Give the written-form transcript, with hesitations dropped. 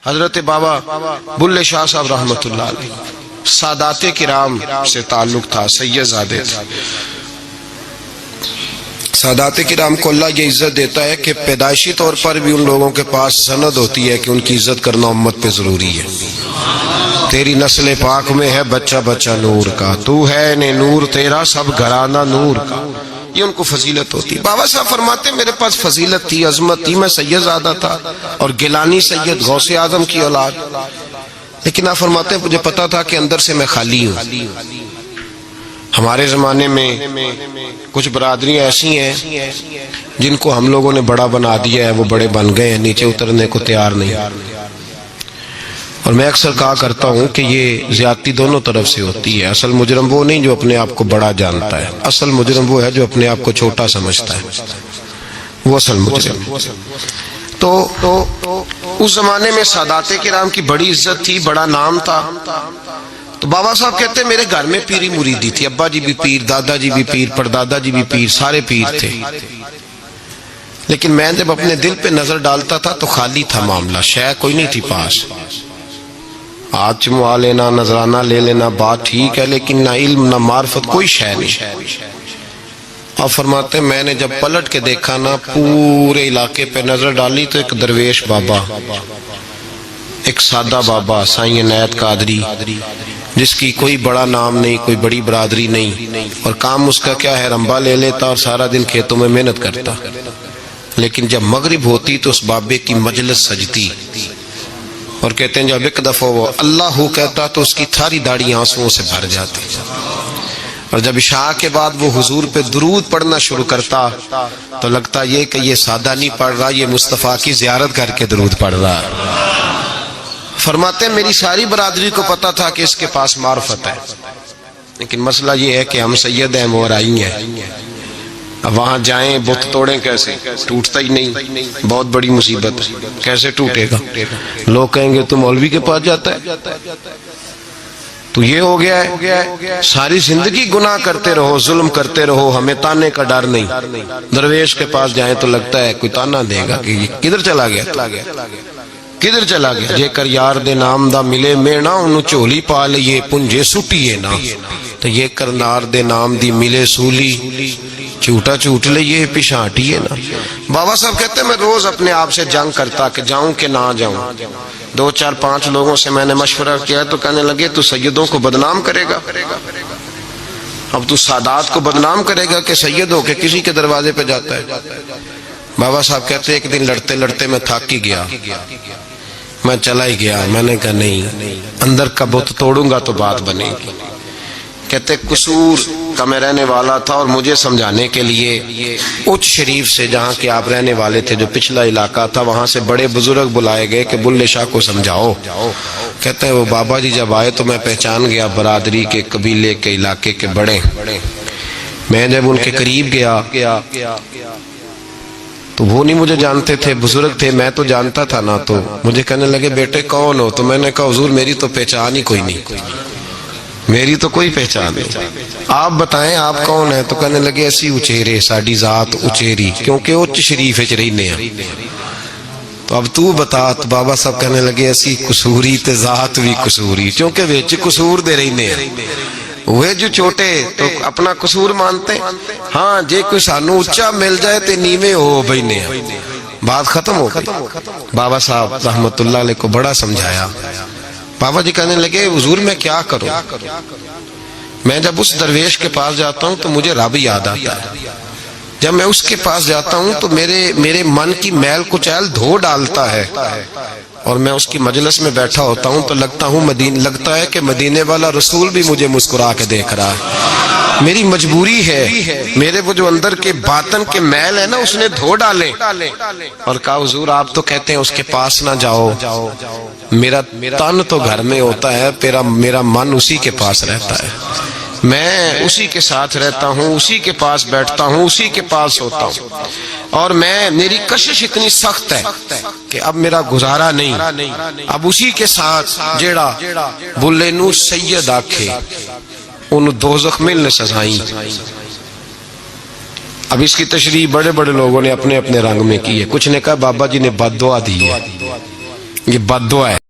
حضرت بابا بلے شاہ صاحب رحمۃ اللہ علیہ سادات کرام سے تعلق تھا، سید زادے تھے۔ سادات کرام کو اللہ یہ عزت دیتا ہے کہ پیدائشی طور پر بھی ان لوگوں کے پاس سند ہوتی ہے کہ ان کی عزت کرنا امت پہ ضروری ہے۔ تیری نسل پاک میں ہے بچہ بچہ نور کا، تو ہے نے نور تیرا سب گھرانہ نور کا، یہ ان کو فضیلت ہوتی ہے۔ بابا صاحب فرماتے میرے پاس فضیلت تھی، عظمت تھی، میں سید زادہ تھا اور گیلانی سید غوث اعظم کی اولاد، لیکن آپ فرماتے ہیں مجھے پتا تھا کہ اندر سے میں خالی ہوں۔ ہمارے زمانے میں کچھ برادریاں ایسی ہیں جن کو ہم لوگوں نے بڑا بنا دیا ہے، وہ بڑے بن گئے ہیں، نیچے اترنے کو تیار نہیں۔ اور میں اکثر کہا کرتا ہوں کہ یہ زیادتی دونوں طرف سے ہوتی ہے۔ اصل مجرم وہ نہیں جو اپنے آپ کو بڑا جانتا ہے، اصل مجرم وہ ہے جو اپنے آپ کو چھوٹا سمجھتا ہے، وہ اصل مجرم۔ تو اس زمانے میں سادات کرام کی بڑی عزت تھی، بڑا نام تھا۔ تو بابا صاحب کہتے ہیں میرے گھر میں پیری مریدی تھی، ابا جی بھی پیر، دادا جی بھی پیر، پردادا جی بھی پیر، سارے پیر تھے، لیکن میں جب اپنے دل پہ نظر ڈالتا تھا تو خالی تھا معاملہ، شے کوئی نہیں تھی پاس۔ ہاتھ چموا لینا، نذرانہ لے لینا بات ٹھیک ہے، لیکن نہ علم نہ معرفت، کوئی شے نہیں۔ اور فرماتے ہیں میں نے جب پلٹ کے دیکھا نا، پورے علاقے پہ نظر ڈالی تو ایک درویش بابا، ایک سادہ بابا سائیں عنایت قادری، جس کی کوئی بڑا نام نہیں، کوئی بڑی برادری نہیں، اور کام اس کا کیا ہے، رمبا لے لیتا اور سارا دن کھیتوں میں محنت کرتا، لیکن جب مغرب ہوتی تو اس بابے کی مجلس سجتی، اور کہتے ہیں جب ایک دفعہ وہ اللہ کہتا تو اس کی ساری داڑھی آنسوؤں سے بھر جاتی، اور جب عشاء کے بعد وہ حضور پہ درود پڑھنا شروع کرتا تو لگتا یہ کہ یہ سادہ نہیں پڑھ رہا، یہ مصطفیٰ کی زیارت کر کے درود پڑھ رہا۔ فرماتے ہیں میری ساری برادری کو پتا تھا کہ اس کے پاس معرفت ہے، لیکن مسئلہ یہ ہے کہ ہم سید ہیں، مورائی ہیں، اب وہاں جائیں بت توڑیں کیسے، ٹوٹتا ہی نہیں، بہت بڑی مصیبت ہے، کیسے ٹوٹے گا؟ لوگ کہیں گے تو مولوی کے پاس جاتا ہے، تو یہ ہو گیا ہے ساری زندگی گناہ کرتے رہو، ظلم کرتے رہو، ہمیں تانے کا ڈر نہیں۔ درویش کے پاس جائیں تو لگتا ہے کوئی تانا دے گا کہ یہ کدھر چلا گیا، کدھر چلا گیا؟ جے کر یار دے نام دا ملے مینا، انہوں چولی پا لئے پنجے سٹیے نا، تو یہ کر نار دے نام دی ملے سولی، چوٹا چوٹ لئے پشانٹیے نا۔ بابا صاحب کہتے ہیں میں روز اپنے آپ سے جنگ کرتا کہ جاؤں کہ نہ جاؤں۔ 2 4 5 لوگوں سے میں نے مشورہ کیا تو کہنے لگے تو سیدوں کو بدنام کرے گا، اب تو سادات کو بدنام کرے گا کہ سید ہو کے کسی کے دروازے پہ جاتا ہے۔ بابا صاحب کہتے ہیں ایک دن لڑتے لڑتے میں تھک ہی گیا، میں چلا ہی گیا، میں نے کہا نہیں، اندر کا بت توڑوں گا تو بات بنے گی۔ کہتے قصور کا میں رہنے والا تھا اور مجھے سمجھانے کے لیے اچ شریف سے جہاں کہ آپ رہنے والے تھے، جو پچھلا علاقہ تھا، وہاں سے بڑے بزرگ بلائے گئے کہ بلے شاہ کو سمجھاؤ۔ کہتے ہیں وہ بابا جی جب آئے تو میں پہچان گیا برادری کے، قبیلے کے، علاقے کے بڑے۔ میں جب ان کے قریب گیا تو وہ نہیں مجھے جانتے تھے، بزرگ تھے، میں تو جانتا تھا نا، تو مجھے کہنے لگے بیٹے کون ہو؟ تو میں نے کہا حضور میری تو پہچان ہی کوئی نہیں، میری تو کوئی پہچان نہیں، آپ بتائیں آپ کون ہیں؟ تو کہنے لگے ایسی اچیرے، ساڑی ذات اچیری، کیونکہ اچ شریف رہنے ہیں۔ تو اب تو بتا، تو بابا صاحب کہنے لگے ایسی قصوری تے ذات بھی قصوری، کیونکہ ویچ قصور دے رہنے ہیں، وہ جو چھوٹے تو اپنا قصور مانتے، ہاں جے کوئی سانو اچھا مل جائے تے نیوے ہو بھینے ہیں، بات ختم ہو گئی۔ بابا صاحب رحمت اللہ علیہ کو بڑا سمجھایا۔ بابا جی کہنے لگے حضور میں کیا کروں؟ میں جب اس درویش کے پاس جاتا ہوں تو مجھے رب یاد آتا ہے، جب میں اس کے پاس جاتا ہوں تو میرے من کی میل کچیل دھو ڈالتا ہے، اور میں اس کی مجلس میں بیٹھا ہوتا ہوں تو لگتا ہے کہ مدینے والا رسول بھی مجھے مسکرا کے دیکھ رہا ہے۔ میری مجبوری ہے، میرے وہ جو اندر کے باطن کے میل ہے نا اس نے دھو ڈالے، اور کہا حضور آپ تو کہتے ہیں اس کے پاس نہ جاؤ، میرا تن تو گھر میں ہوتا ہے، میرا من اسی کے پاس رہتا ہے، میں اسی کے ساتھ رہتا ہوں، اسی کے پاس بیٹھتا ہوں، اسی کے پاس ہوتا ہوں، اور میری کشش اتنی سخت ہے کہ اب میرا گزارا نہیں، اب اسی کے ساتھ جیڑا بلے نو سید آکھے ان دوزخ ملنے سزائیں۔ اب اس کی تشریح بڑے بڑے لوگوں نے اپنے اپنے رنگ میں کی ہے، کچھ نے کہا بابا جی نے بد دعا دی ہے، یہ بد دعا ہے.